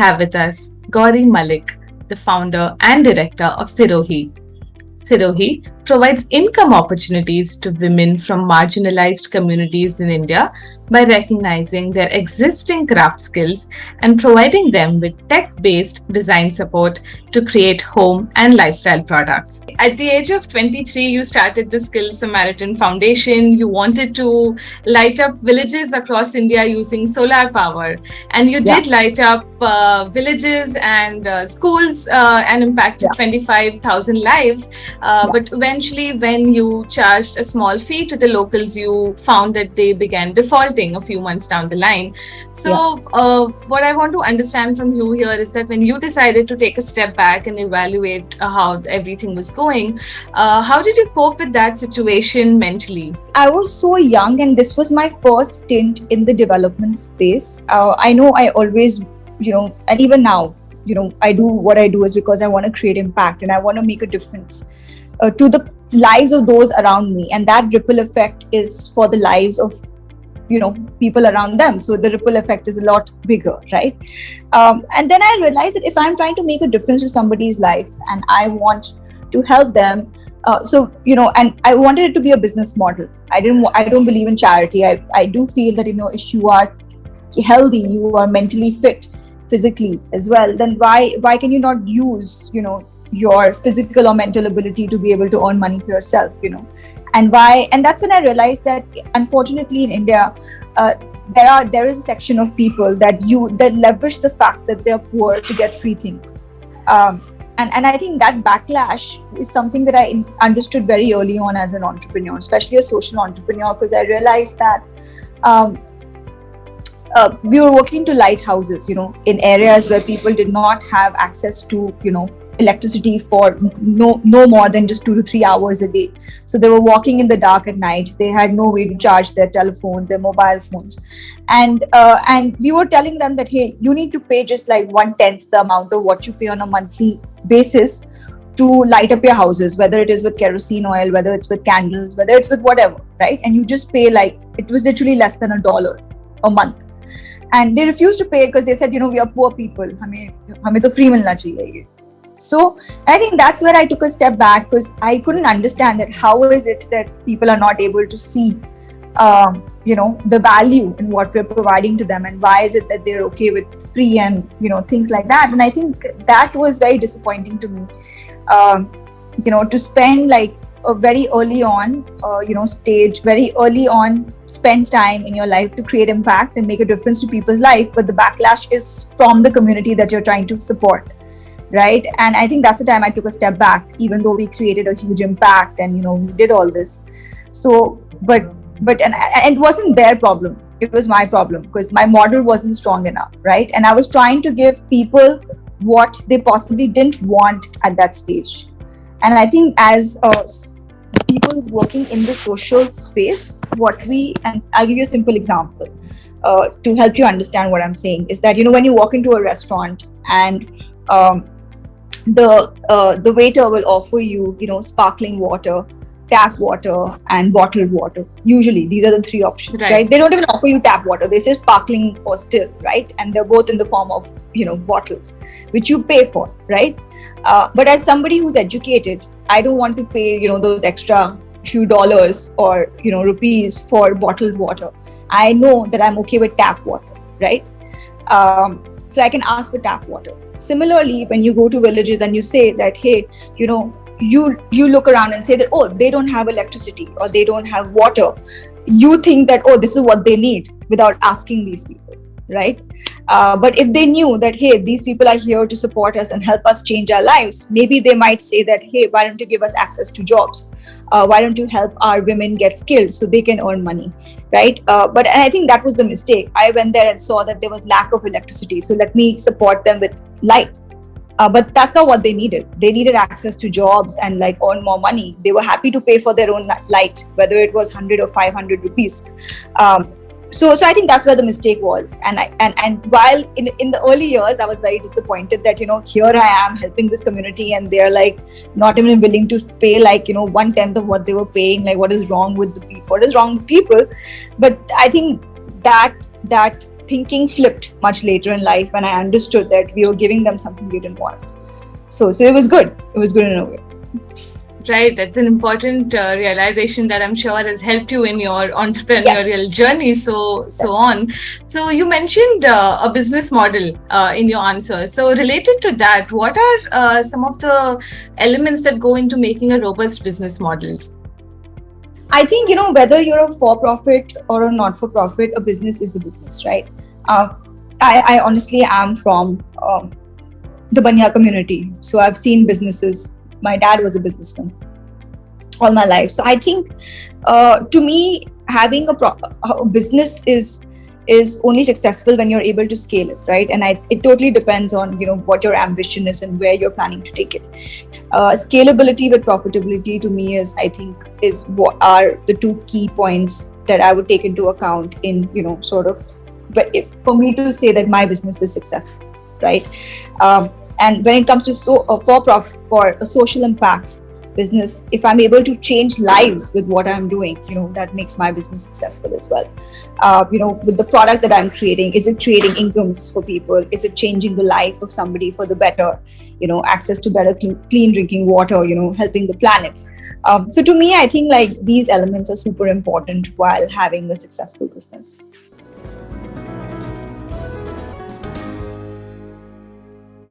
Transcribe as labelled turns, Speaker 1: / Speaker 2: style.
Speaker 1: have with us Gauri Malik, the founder and director of Sirohi. Sirohi provides income opportunities to women from marginalized communities in India by recognizing their existing craft skills and providing them with tech-based design support to create home and lifestyle products. At the age of 23, you started the Skilled Samaritan Foundation. You wanted to light up villages across India using solar power, and you did light up villages and schools and impacted 25,000 lives. But eventually, when you charged a small fee to the locals, you found that they began defaulting a few months down the line. So what I want to understand from you here is that when you decided to take a step back and evaluate how everything was going, how did you cope with that situation mentally?
Speaker 2: I was so young, and this was my first stint in the development space. I know I always, and even now, I do what I do is because I want to create impact and I want to make a difference to the lives of those around me, and that ripple effect is for the lives of people around them. So the ripple effect is a lot bigger, right? And then I realized that if I'm trying to make a difference to somebody's life and I want to help them, and I wanted it to be a business model. I don't believe in charity. I do feel that if you are healthy, you are mentally fit physically as well, then why can you not use your physical or mental ability to be able to earn money for yourself, and that's when I realized that unfortunately in India there is a section of people that leverage the fact that they're poor to get free things, and I think that backlash is something that I understood very early on as an entrepreneur, especially a social entrepreneur, because I realized that we were working to lighthouses, in areas where people did not have access to, electricity for no more than just 2 to 3 hours a day. So they were walking in the dark at night. They had no way to charge their telephone, their mobile phones. And we were telling them that, hey, you need to pay just like 1/10 the amount of what you pay on a monthly basis to light up your houses, whether it is with kerosene oil, whether it's with candles, whether it's with whatever, right? And you just pay it was literally less than $1 a month. And they refused to pay because they said, we are poor people. हमें तो free मिलना चाहिए. So I think that's where I took a step back, because I couldn't understand that how is it that people are not able to see, the value in what we're providing to them, and why is it that they're okay with free and, things like that. And I think that was very disappointing to me, to spend a very early on, very early on, spend time in your life to create impact and make a difference to people's life. But the backlash is from the community that you're trying to support, right? And I think that's the time I took a step back, even though we created a huge impact and, we did all this. So, but it wasn't their problem. It was my problem, because my model wasn't strong enough, right? And I was trying to give people what they possibly didn't want at that stage. And I think as people working in the social space, and I'll give you a simple example to help you understand what I'm saying, is that, when you walk into a restaurant and the waiter will offer you, sparkling water, tap water and bottled water. Usually these are the three options, right? They don't even offer you tap water. They say sparkling or still, right? And they're both in the form of, bottles, which you pay for, right? But as somebody who's educated, I don't want to pay, those extra few dollars or, rupees for bottled water. I know that I'm okay with tap water, right? So I can ask for tap water. Similarly, when you go to villages and you say that, hey, you look around and say that, oh, they don't have electricity or they don't have water. You think that, oh, this is what they need, without asking these people, right? But if they knew that, hey, these people are here to support us and help us change our lives, maybe they might say that, hey, why don't you give us access to jobs? Why don't you help our women get skilled so they can earn money, right? But I think that was the mistake. I went there and saw that there was lack of electricity, so let me support them with light. But that's not what they needed. They needed access to jobs and earn more money. They were happy to pay for their own light, whether it was 100 or 500 rupees. So I think that's where the mistake was. And while in the early years, I was very disappointed that, here I am helping this community and they're not even willing to pay 1/10 of what they were paying. What is wrong with the people? What is wrong with people? But I think that thinking flipped much later in life when I understood that we were giving them something they didn't want. So it was good. It was good in a way.
Speaker 1: Right, that's an important realization that I'm sure has helped you in your entrepreneurial journey. So on. So you mentioned a business model in your answer. So related to that, what are some of the elements that go into making a robust business model?
Speaker 2: I think, whether you're a for-profit or a not-for-profit, a business is a business, right? I honestly am from the Banya community. So I've seen businesses. My dad was a businessman all my life. So I think, to me, having a business is only successful when you're able to scale it, right? And it totally depends on, what your ambition is and where you're planning to take it. Scalability with profitability, to me, is what are the two key points that I would take into account in, for me to say that my business is successful, right? And when it comes to for a social impact business, if I'm able to change lives with what I'm doing, that makes my business successful as well. With the product that I'm creating, is it creating incomes for people? Is it changing the life of somebody for the better? Access to better clean drinking water, helping the planet. So to me, I think these elements are super important while having a successful business.